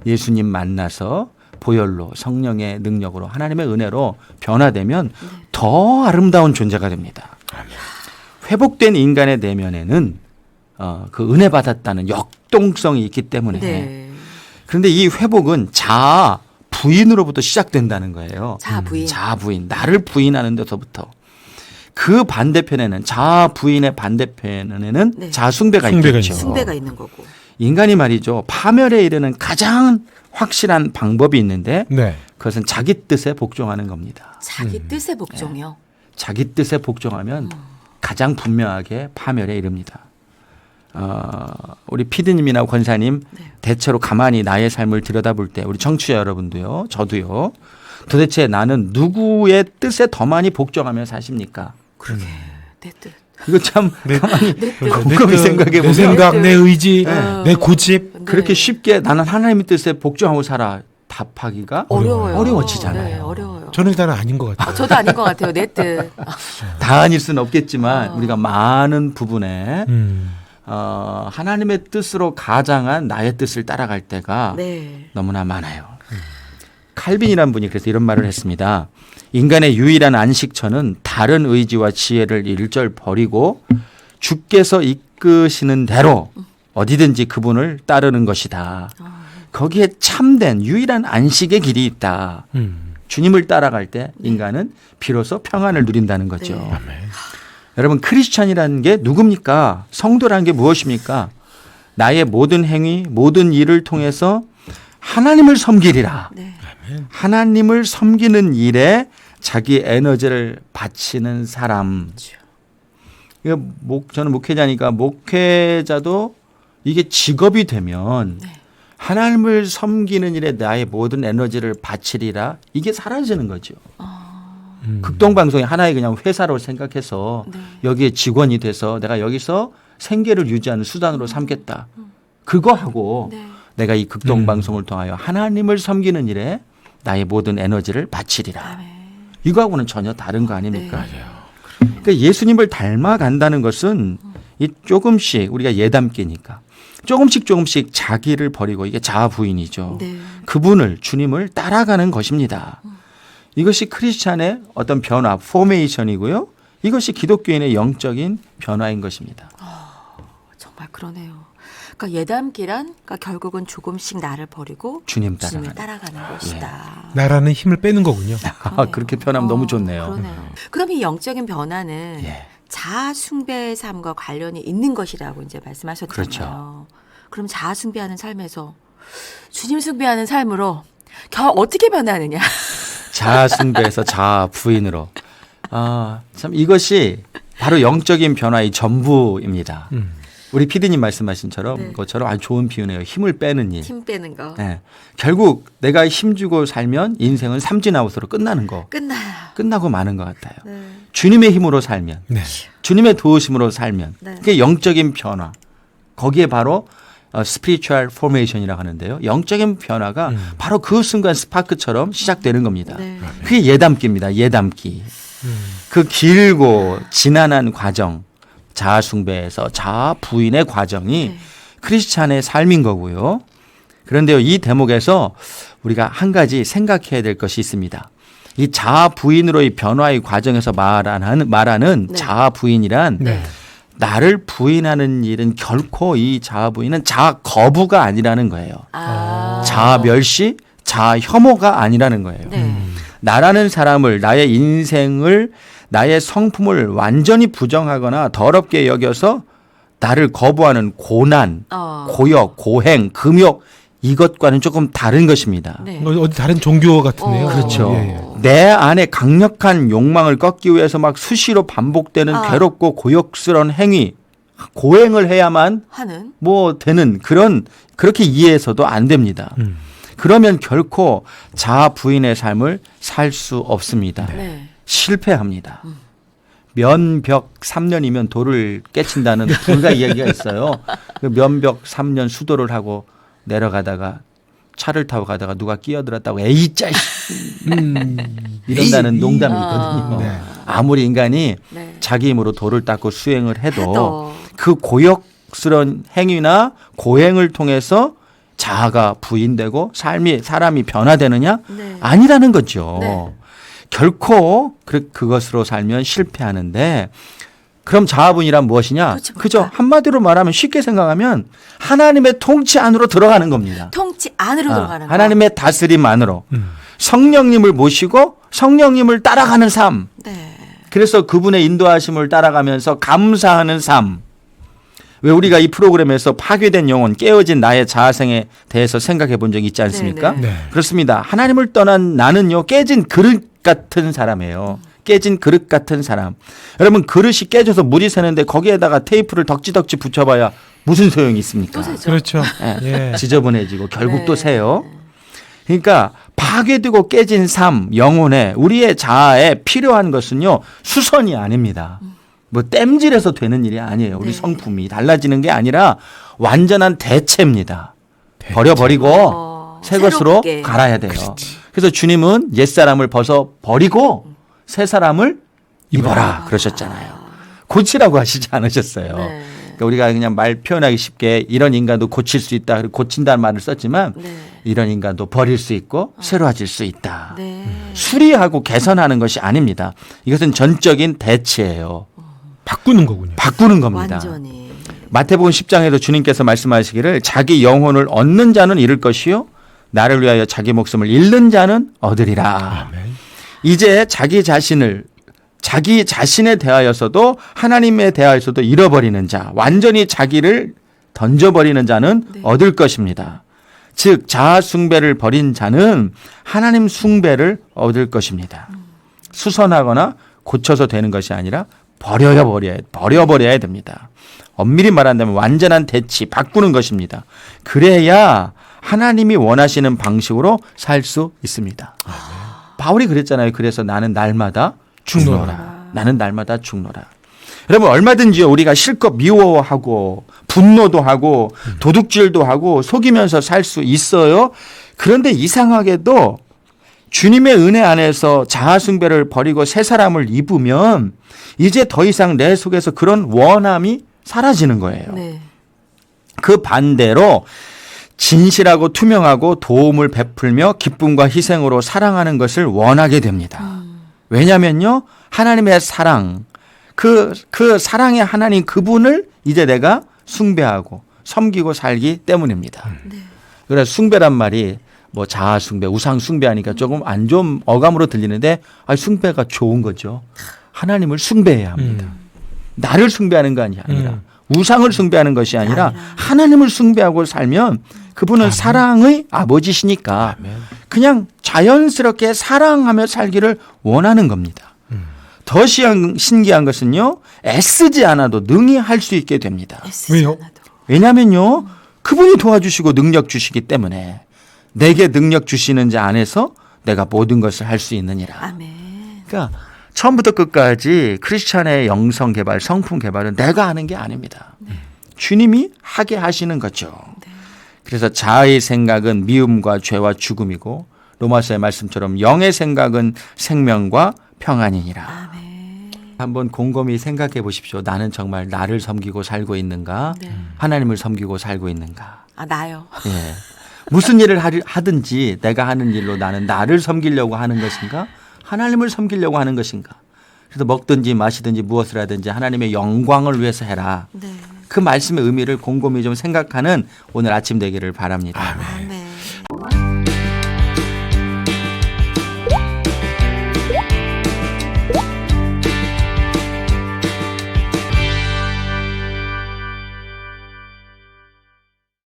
예수님 만나서 보혈로 성령의 능력으로 하나님의 은혜로 변화되면 더 아름다운 존재가 됩니다. 회복된 인간의 내면에는 그 은혜 받았다는 역동성이 있기 때문에 네. 그런데 이 회복은 자아 부인으로부터 시작된다는 거예요. 자아 부인. 자아 부인. 나를 부인하는 데서부터. 그 반대편에는 자아 부인의 반대편에는 네. 자아 숭배가 숭배가 있겠죠. 있죠. 숭배가 있는 거고. 인간이 말이죠. 파멸에 이르는 가장 확실한 방법이 있는데 네. 그것은 자기 뜻에 복종하는 겁니다. 자기 뜻에 복종이요. 자기 뜻에 복종하면 가장 분명하게 파멸에 이릅니다. 우리 피디님이나 권사님 네. 대체로 가만히 나의 삶을 들여다볼 때 우리 청취자 여러분도요. 저도요. 도대체 나는 누구의 뜻에 더 많이 복종하며 사십니까? 그러게 내 뜻. 이거 참 가만히 내 뜻. 곰곰이 생각해 내 보면 생각, 내 의지, 네. 내 고집. 네. 그렇게 쉽게 나는 하나님의 뜻에 복종하고 살아 답하기가 어려워요. 어려워지잖아요. 네, 어려워요. 저는 일단은 아닌 것 같아요. 저도 아닌 것 같아요. 내 뜻. 다 아닐 수는 없겠지만 우리가 많은 부분에 하나님의 뜻으로 가장한 나의 뜻을 따라갈 때가 네. 너무나 많아요. 칼빈이라는 분이 그래서 이런 말을 했습니다. 인간의 유일한 안식처는 다른 의지와 지혜를 일절 버리고 주께서 이끄시는 대로 어디든지 그분을 따르는 것이다. 거기에 참된 유일한 안식의 길이 있다. 주님을 따라갈 때 인간은 비로소 평안을 누린다는 거죠. 네. 여러분 크리스찬이라는 게 누굽니까? 성도라는 게 무엇입니까? 나의 모든 행위, 모든 일을 통해서 하나님을 섬기리라. 네. 하나님을 섬기는 자기 에너지를 바치는 사람. 이거 저는 목회자니까 목회자도 이게 직업이 되면 네. 하나님을 섬기는 일에 나의 모든 에너지를 바치리라 이게 사라지는 거죠. 극동방송이 하나의 그냥 회사로 생각해서 네. 여기에 직원이 돼서 내가 여기서 생계를 유지하는 수단으로 삼겠다. 그거 하고 네. 내가 이 극동방송을 통하여 하나님을 섬기는 일에 나의 모든 에너지를 바치리라. 아멘. 이거하고는 전혀 다른 거 아닙니까? 네. 그러니까 예수님을 닮아간다는 것은 이 조금씩 우리가 예담기니까 조금씩 자기를 버리고 이게 자아 부인이죠. 네. 그분을 주님을 따라가는 것입니다. 이것이 크리스찬의 어떤 변화, 포메이션이고요. 이것이 기독교인의 영적인 변화인 것입니다. 정말 그러네요. 그러니까 예담기란 그러니까 결국은 조금씩 나를 버리고 주님을 주님을 따라가는. 따라가는 것이다. 나라는 힘을 빼는 거군요. 그러네요. 그렇게 표현하면 너무 좋네요. 그러네요. 그럼 이 영적인 변화는 예. 자아 숭배의 삶과 관련이 있는 것이라고 이제 말씀하셨잖아요. 그렇죠. 그럼 자아 숭배하는 삶에서 주님 숭배하는 삶으로 어떻게 변하느냐? 자아 숭배에서 자아 부인으로. 참 이것이 바로 영적인 변화의 전부입니다. 우리 피디님 말씀하신 네. 것처럼 아주 좋은 비유네요. 힘을 빼는 일. 힘 빼는 거. 네. 결국 내가 힘주고 살면 인생은 삼진아웃으로 끝나는 거. 끝나고 마는 것 같아요. 네. 주님의 힘으로 살면, 네. 주님의 도우심으로 살면, 네. 그게 영적인 변화. 거기에 바로 spiritual formation이라고 하는데요. 영적인 변화가 바로 그 순간 스파크처럼 시작되는 겁니다. 네. 그게 예담기입니다. 예담기. 그 길고 지난한 과정, 자아 숭배에서 자아 부인의 과정이 네. 크리스찬의 삶인 거고요. 그런데요, 이 대목에서 우리가 한 가지 생각해야 될 것이 있습니다. 이 자아 부인으로의 변화의 과정에서 말하는 네. 자아 부인이란 네. 나를 부인하는 일은 결코 이 자아 부인은 자아 거부가 아니라는 거예요. 자아 멸시, 자아 혐오가 아니라는 거예요. 네. 나라는 사람을, 나의 인생을, 나의 성품을 완전히 부정하거나 더럽게 여겨서 나를 거부하는 고난, 고역, 고행, 금욕 이것과는 조금 다른 것입니다. 네. 어디 다른 종교 같은데요. 그렇죠. 예, 예. 내 안에 강력한 욕망을 꺾기 위해서 막 수시로 반복되는 괴롭고 고역스러운 행위, 고행을 해야만 하는 되는 그렇게 이해해서도 안 됩니다. 그러면 결코 자아 부인의 삶을 살 수 없습니다. 네. 실패합니다. 면벽 3년이면 돌을 깨친다는 불가 이야기가 있어요. 그 면벽 3년 수도를 하고 내려가다가 차를 타고 가다가 누가 끼어들었다고 에이 짜 이런다는 농담이 있거든요. 네. 아무리 인간이 네. 자기 힘으로 돌을 닦고 수행을 해도 그 고역스러운 행위나 고행을 통해서 자아가 부인되고 사람이 변화되느냐? 네. 아니라는 거죠. 네. 결코 그것으로 살면 실패하는데 그럼 자아분이란 무엇이냐? 그렇지, 뭘까? 그죠? 한마디로 말하면 쉽게 생각하면 하나님의 통치 안으로 들어가는 겁니다. 통치 안으로 들어가는 거. 하나님의 다스림 안으로 성령님을 모시고 성령님을 따라가는 삶. 네. 그래서 그분의 인도하심을 따라가면서 감사하는 삶. 왜 우리가 이 프로그램에서 파괴된 영혼, 깨어진 나의 자아생에 대해서 생각해 본 적이 있지 않습니까? 네, 네. 그렇습니다. 하나님을 떠난 나는요, 깨진 그릇 같은 사람이에요. 깨진 그릇 같은 사람. 여러분, 그릇이 깨져서 물이 새는데 거기에다가 테이프를 덕지덕지 붙여봐야 무슨 소용이 있습니까? 또 새죠. 그렇죠. 예. 예. 지저분해지고 결국 네. 또 새요. 그러니까 파괴되고 깨진 삶, 영혼에 우리의 자아에 필요한 것은요, 수선이 아닙니다. 뭐 땜질해서 되는 일이 아니에요. 우리 네. 성품이 달라지는 게 아니라 완전한 대체입니다. 대체. 버려버리고 새 것으로 새롭게. 갈아야 돼요. 그래서 주님은 옛사람을 벗어 버리고 새 사람을 입어라 그러셨잖아요. 고치라고 하시지 않으셨어요. 네. 그러니까 우리가 그냥 말 표현하기 쉽게 이런 인간도 고칠 수 있다. 그리고 고친다는 말을 썼지만 네. 이런 인간도 버릴 수 있고 새로워질 수 있다. 네. 수리하고 개선하는 것이 아닙니다. 이것은 전적인 대치예요. 바꾸는 거군요. 바꾸는 겁니다. 완전히. 마태복음 10장에도 주님께서 말씀하시기를 자기 영혼을 얻는 자는 잃을 것이요 나를 위하여 자기 목숨을 잃는 자는 얻으리라. 아멘. 이제 자기 자신에 대하여서도 하나님에 대하여서도 잃어버리는 자, 완전히 자기를 던져버리는 자는 네. 얻을 것입니다. 즉 자아 숭배를 버린 자는 하나님 숭배를 얻을 것입니다. 수선하거나 고쳐서 되는 것이 아니라 버려버려야 됩니다. 엄밀히 말한다면 완전한 대치, 바꾸는 것입니다. 그래야 하나님이 원하시는 방식으로 살 수 있습니다. 바울이 그랬잖아요. 그래서 나는 날마다 죽노라. 나는 날마다 죽노라. 여러분 얼마든지요 우리가 실컷 미워하고 분노도 하고 도둑질도 하고 속이면서 살 수 있어요. 그런데 이상하게도 주님의 은혜 안에서 자아숭배를 버리고 새 사람을 입으면 이제 더 이상 내 속에서 그런 원함이 사라지는 거예요. 네. 그 반대로 진실하고 투명하고 도움을 베풀며 기쁨과 희생으로 사랑하는 것을 원하게 됩니다. 왜냐면요 하나님의 사랑 그 사랑의 하나님 그분을 이제 내가 숭배하고 섬기고 살기 때문입니다. 그래서 숭배란 말이 뭐 자아 숭배, 우상 숭배하니까 조금 안 좋은 어감으로 들리는데 숭배가 좋은 거죠. 하나님을 숭배해야 합니다. 나를 숭배하는 거 아니라 우상을 숭배하는 것이 아니라 하나님을 숭배하고 살면 그분은 사랑의 아버지시니까 그냥 자연스럽게 사랑하며 살기를 원하는 겁니다. 더 신기한 것은요. 애쓰지 않아도 능히 할 수 있게 됩니다. 왜요? 왜냐하면요. 그분이 도와주시고 능력 주시기 때문에 내게 능력 주시는 자 안에서 내가 모든 것을 할 수 있느니라. 아멘. 그러니까 처음부터 끝까지 크리스찬의 영성 개발, 성품 개발은 내가 하는 게 아닙니다. 주님이 하게 하시는 거죠. 그래서 자아의 생각은 미움과 죄와 죽음이고 로마서의 말씀처럼 영의 생각은 생명과 평안이니라. 아멘. 한번 곰곰이 생각해 보십시오. 나는 정말 나를 섬기고 살고 있는가? 네. 하나님을 섬기고 살고 있는가? 나요. 예. 무슨 일을 하든지 내가 하는 일로 나는 나를 섬기려고 하는 것인가? 하나님을 섬기려고 하는 것인가? 그래서 먹든지 마시든지 무엇을 하든지 하나님의 영광을 위해서 해라. 네. 그 말씀의 의미를 곰곰이 좀 생각하는 오늘 아침 되기를 바랍니다. 아멘.